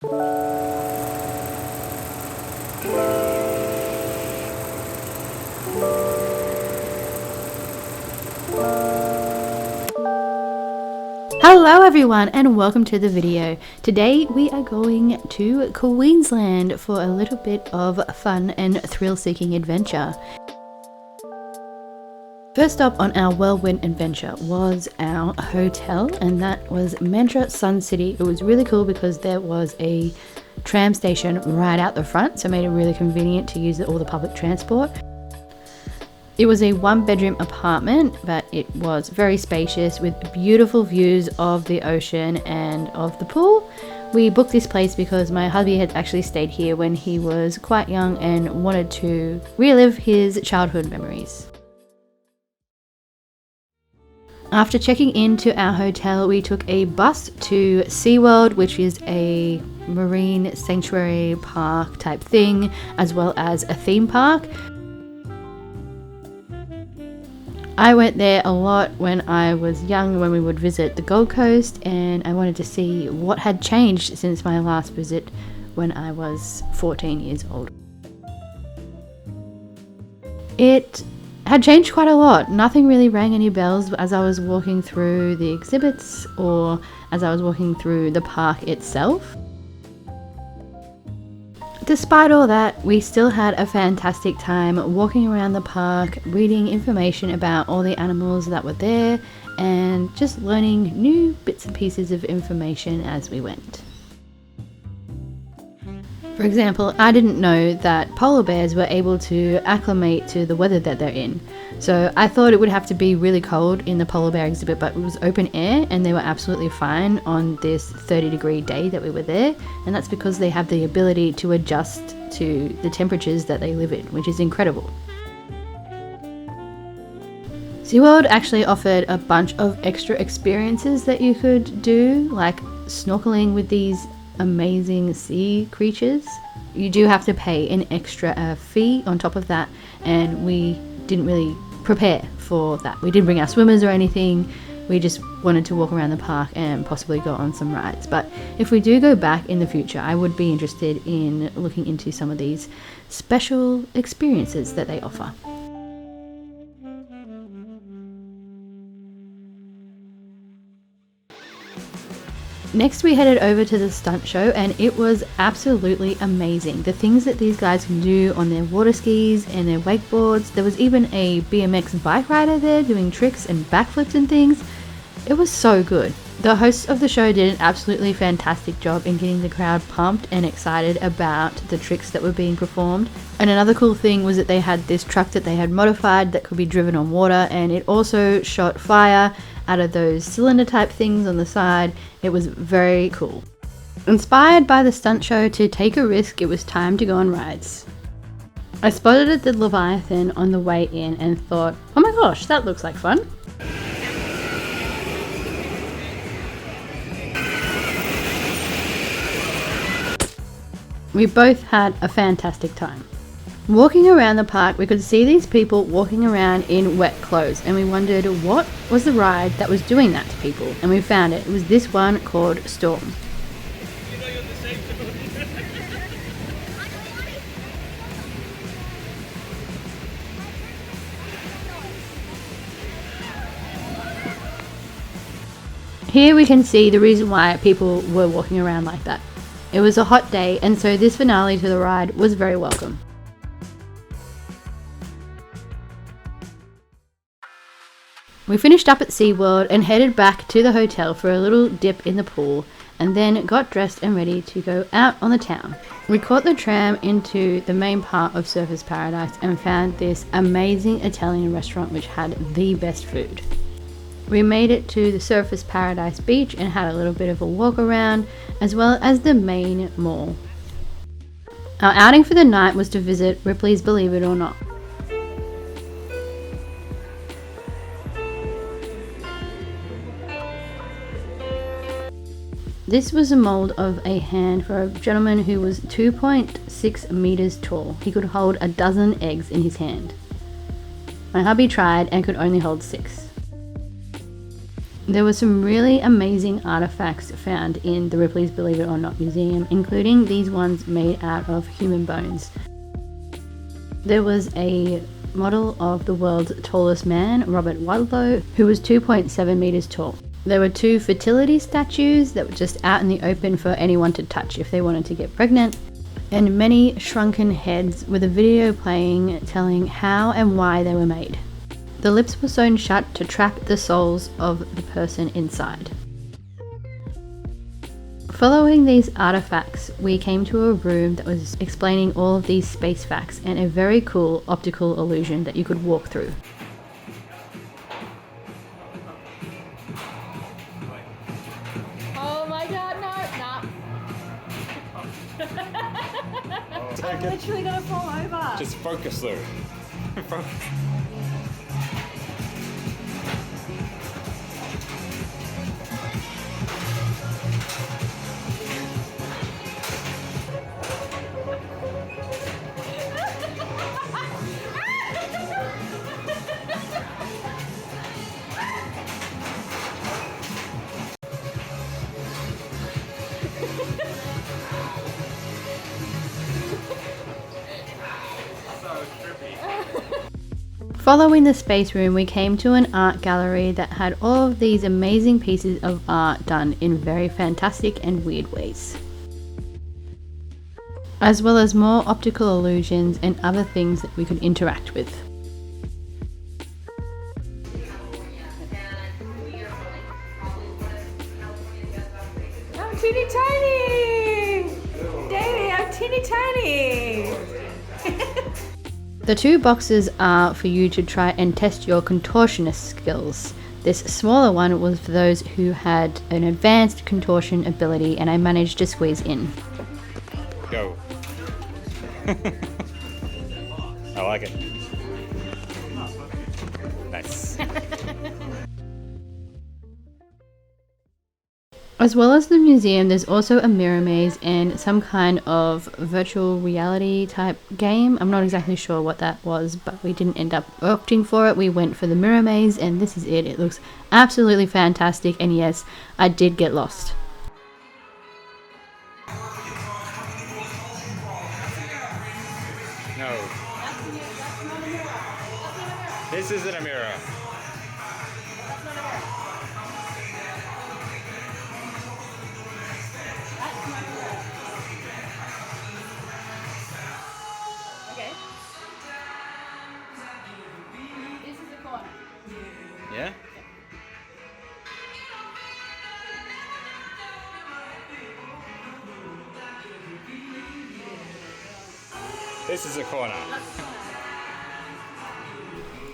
Hello everyone and welcome to the video. Today we are going to Queensland for a little bit of fun and thrill-seeking adventure. First up on our whirlwind adventure was our hotel, and that was Mantra Sun City. It was really cool because there was a tram station right out the front, so it made it really convenient to use all the public transport. It was a one-bedroom apartment, but it was very spacious with beautiful views of the ocean and of the pool. We booked this place because my hubby had actually stayed here when he was quite young and wanted to relive his childhood memories. After checking into our hotel, we took a bus to SeaWorld, which is a marine sanctuary park type thing, as well as a theme park. I went there a lot when I was young, when we would visit the Gold Coast, and I wanted to see what had changed since my last visit when I was 14 years old. It had changed quite a lot. Nothing really rang any bells as I was walking through the exhibits or as I was walking through the park itself. Despite all that, we still had a fantastic time walking around the park, reading information about all the animals that were there, and just learning new bits and pieces of information as we went. For example, I didn't know that polar bears were able to acclimate to the weather that they're in. So I thought it would have to be really cold in the polar bear exhibit, but it was open air and they were absolutely fine on this 30-degree day that we were there. And that's because they have the ability to adjust to the temperatures that they live in, which is incredible. SeaWorld actually offered a bunch of extra experiences that you could do, like snorkeling with these amazing sea creatures. You do have to pay an extra fee on top of that, and we didn't really prepare for that. We didn't bring our swimmers or anything. We just wanted to walk around the park and possibly go on some rides. But if we do go back in the future, I would be interested in looking into some of these special experiences that they offer. Next we headed over to the stunt show, and it was absolutely amazing. The things that these guys can do on their water skis and their wakeboards. There was even a BMX bike rider there doing tricks and backflips and things. It was so good. The hosts of the show did an absolutely fantastic job in getting the crowd pumped and excited about the tricks that were being performed. And another cool thing was that they had this truck that they had modified that could be driven on water, and it also shot fire out of those cylinder type things on the side. It was very cool. Inspired by the stunt show to take a risk, it was time to go on rides. I spotted the Leviathan on the way in and thought, oh my gosh, that looks like fun. We both had a fantastic time. Walking around the park, we could see these people walking around in wet clothes, and we wondered what was the ride that was doing that to people, and we found it. It was this one called Storm. Here we can see the reason why people were walking around like that. It was a hot day, and so this finale to the ride was very welcome. We finished up at SeaWorld and headed back to the hotel for a little dip in the pool, and then got dressed and ready to go out on the town. We caught the tram into the main part of Surfers Paradise and found this amazing Italian restaurant which had the best food. We made it to the Surfers Paradise beach and had a little bit of a walk around, as well as the main mall. Our outing for the night was to visit Ripley's Believe It or Not. This was a mold of a hand for a gentleman who was 2.6 meters tall. He could hold a dozen eggs in his hand. My hubby tried and could only hold 6. There were some really amazing artifacts found in the Ripley's Believe It or Not museum, including these ones made out of human bones. There was a model of the world's tallest man, Robert Wadlow, who was 2.7 meters tall. There were 2 fertility statues that were just out in the open for anyone to touch if they wanted to get pregnant, and many shrunken heads with a video playing telling how and why they were made. The lips were sewn shut to trap the souls of the person inside. Following these artifacts, we came to a room that was explaining all of these space facts and a very cool optical illusion that you could walk through. Oh my god, no, I'm literally gonna fall over. Just focus though. Following the space room, we came to an art gallery that had all of these amazing pieces of art done in very fantastic and weird ways, as well as more optical illusions and other things that we could interact with. I'm teeny tiny! Davey, I'm teeny tiny! The 2 boxes are for you to try and test your contortionist skills. This smaller one was for those who had an advanced contortion ability, and I managed to squeeze in. Go. I like it. Nice. As well as the museum, there's also a mirror maze and some kind of virtual reality type game. I'm not exactly sure what that was, but we didn't end up opting for it. We went for the mirror maze, and this is it. It looks absolutely fantastic, and yes, I did get lost. No. This isn't a mirror. Yeah? This is a corner.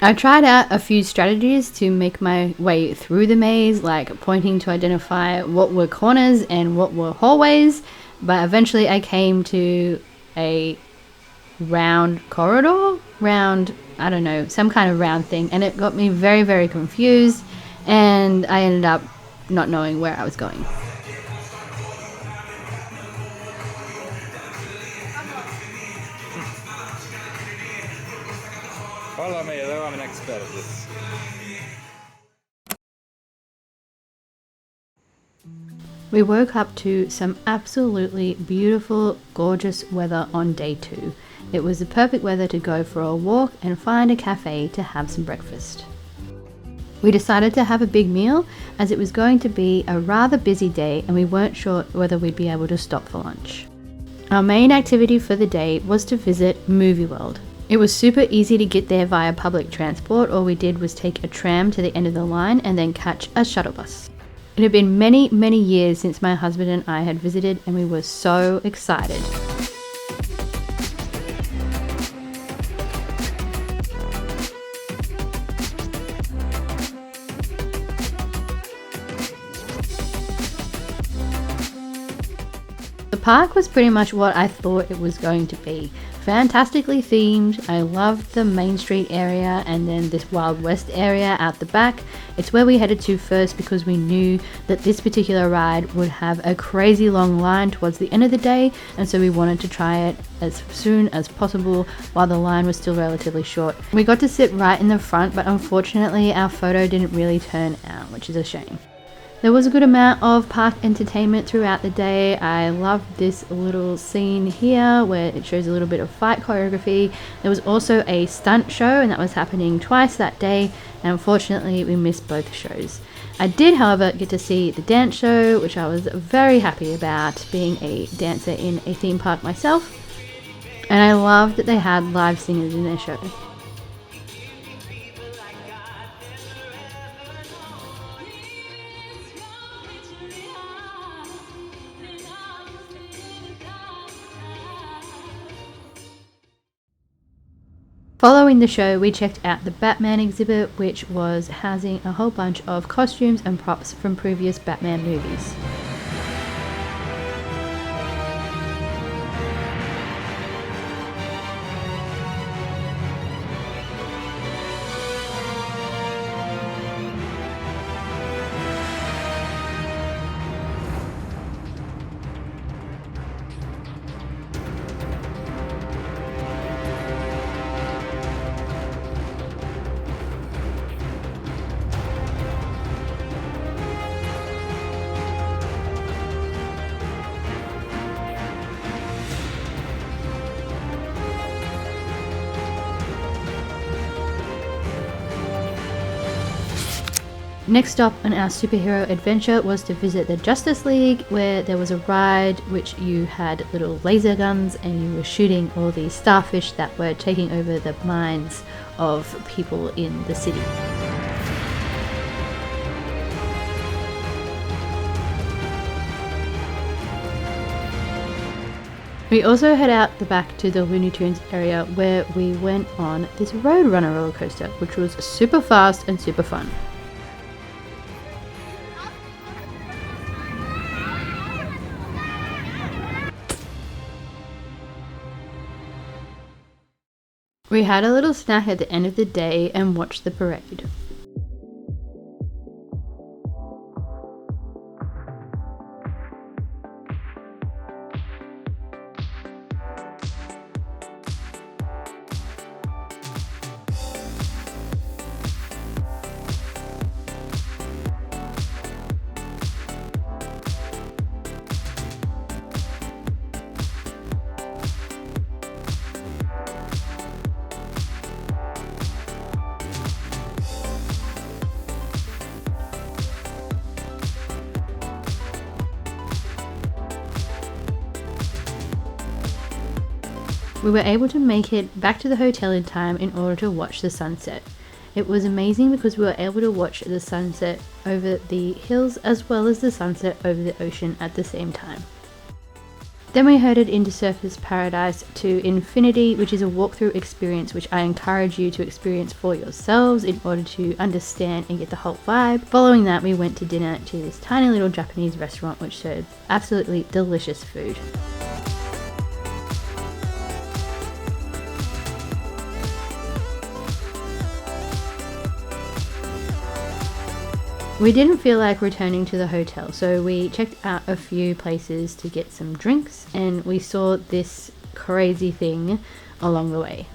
I tried out a few strategies to make my way through the maze, like pointing to identify what were corners and what were hallways, but eventually I came to a round corridor, I don't know, some kind of round thing, and it got me very, very confused, and I ended up not knowing where I was going. Follow me, though I'm an expert at this. We woke up to some absolutely beautiful, gorgeous weather on day 2. It was the perfect weather to go for a walk and find a cafe to have some breakfast. We decided to have a big meal as it was going to be a rather busy day and we weren't sure whether we'd be able to stop for lunch. Our main activity for the day was to visit Movie World. It was super easy to get there via public transport. All we did was take a tram to the end of the line and then catch a shuttle bus. It had been many, many years since my husband and I had visited, and we were so excited. The park was pretty much what I thought it was going to be. fantastically themed. I loved the Main Street area and then this Wild West area out the back. It's where we headed to first because we knew that this particular ride would have a crazy long line towards the end of the day, and so we wanted to try it as soon as possible while the line was still relatively short. We got to sit right in the front, but unfortunately our photo didn't really turn out, which is a shame. There was a good amount of park entertainment throughout the day. I loved this little scene here where it shows a little bit of fight choreography. There was also a stunt show, and that was happening twice that day, and unfortunately we missed both shows. I did, however, get to see the dance show, which I was very happy about, being a dancer in a theme park myself, and I loved that they had live singers in their show. Following the show, we checked out the Batman exhibit, which was housing a whole bunch of costumes and props from previous Batman movies. Next stop on our superhero adventure was to visit the Justice League, where there was a ride which you had little laser guns and you were shooting all these starfish that were taking over the minds of people in the city. We also head out the back to the Looney Tunes area, where we went on this Roadrunner roller coaster, which was super fast and super fun. We had a little snack at the end of the day and watched the parade. We were able to make it back to the hotel in time in order to watch the sunset. It was amazing because we were able to watch the sunset over the hills as well as the sunset over the ocean at the same time. Then we headed into Surfers Paradise to Infinity, which is a walkthrough experience which I encourage you to experience for yourselves in order to understand and get the whole vibe. Following that, we went to dinner to this tiny little Japanese restaurant which served absolutely delicious food. We didn't feel like returning to the hotel, so we checked out a few places to get some drinks, and we saw this crazy thing along the way.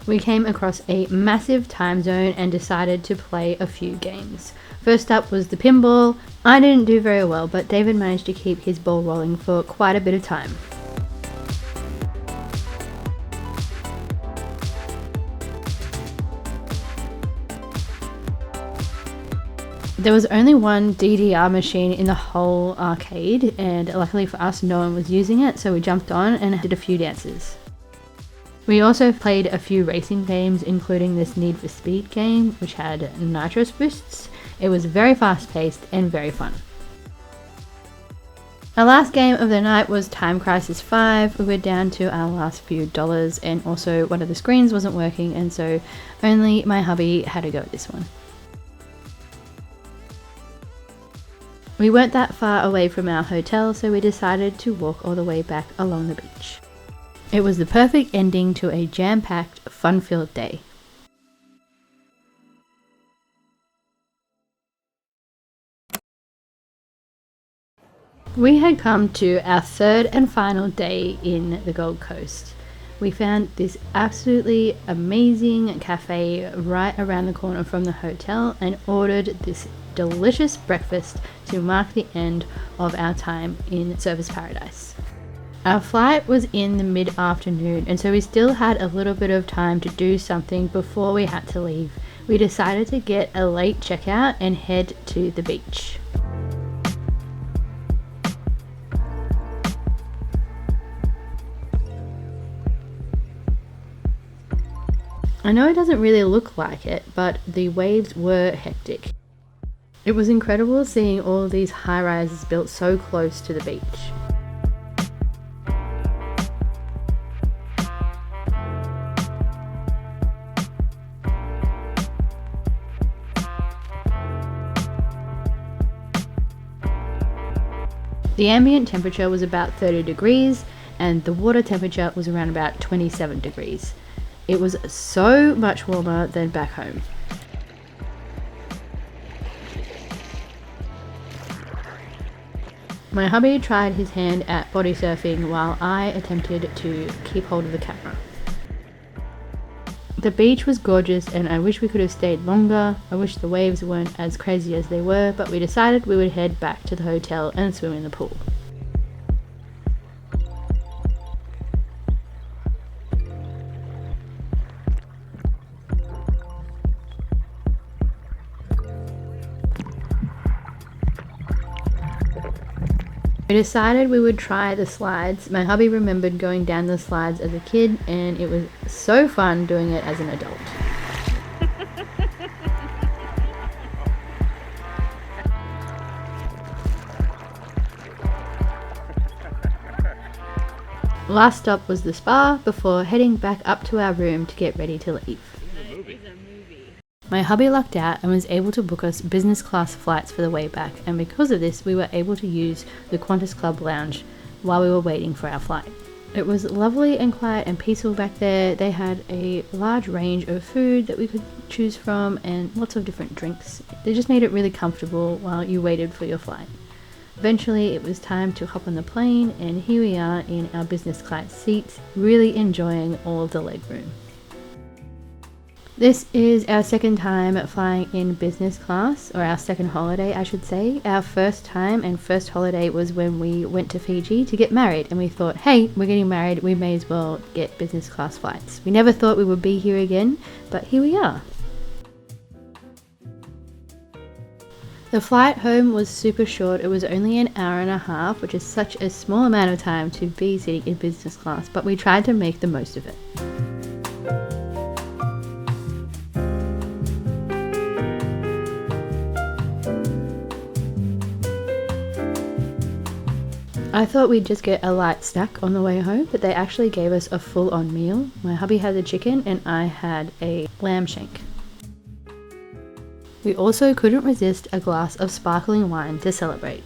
We came across a massive time zone and decided to play a few games. First up was the pinball. I didn't do very well, but David managed to keep his ball rolling for quite a bit of time. There was only one DDR machine in the whole arcade, and luckily for us no one was using it, so we jumped on and did a few dances. We also played a few racing games, including this Need for Speed game which had nitro boosts. It was very fast paced and very fun. Our last game of the night was Time Crisis 5. We were down to our last few dollars, and also one of the screens wasn't working, and so only my hubby had to go at this one. We weren't that far away from our hotel, so we decided to walk all the way back along the beach. It was the perfect ending to a jam-packed, fun-filled day. We had come to our third and final day in the Gold Coast. We found this absolutely amazing cafe right around the corner from the hotel and ordered this delicious breakfast to mark the end of our time in Surfers Paradise. Our flight was in the mid-afternoon, and so we still had a little bit of time to do something before we had to leave. We decided to get a late checkout and head to the beach. I know it doesn't really look like it, but the waves were hectic. It was incredible seeing all of these high-rises built so close to the beach. The ambient temperature was about 30 degrees and the water temperature was around about 27 degrees. It was so much warmer than back home. My hubby tried his hand at body surfing while I attempted to keep hold of the camera. The beach was gorgeous and I wish we could have stayed longer. I wish the waves weren't as crazy as they were, but we decided we would head back to the hotel and swim in the pool. We decided we would try the slides. My hubby remembered going down the slides as a kid and it was so fun doing it as an adult. Last stop was the spa before heading back up to our room to get ready to leave. My hubby lucked out and was able to book us business class flights for the way back, and because of this we were able to use the Qantas Club lounge while we were waiting for our flight. It was lovely and quiet and peaceful back there. They had a large range of food that we could choose from and lots of different drinks. They just made it really comfortable while you waited for your flight. Eventually it was time to hop on the plane and here we are in our business class seats, really enjoying all of the legroom. This is our second time flying in business class, or our second holiday I should say. Our first time and first holiday was when we went to Fiji to get married and we thought, hey, we're getting married, we may as well get business class flights. We never thought we would be here again, but here we are. The flight home was super short. It was only an hour and a half, which is such a small amount of time to be sitting in business class, but we tried to make the most of it. I thought we'd just get a light snack on the way home, but they actually gave us a full-on meal. My hubby had the chicken and I had a lamb shank. We also couldn't resist a glass of sparkling wine to celebrate.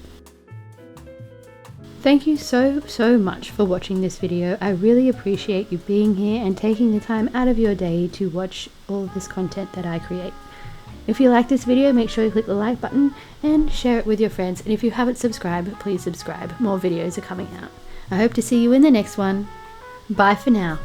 Thank you so much for watching this video. I really appreciate you being here and taking the time out of your day to watch all of this content that I create. If you like this video, make sure you click the like button and share it with your friends. And if you haven't subscribed, please subscribe. More videos are coming out. I hope to see you in the next one. Bye for now.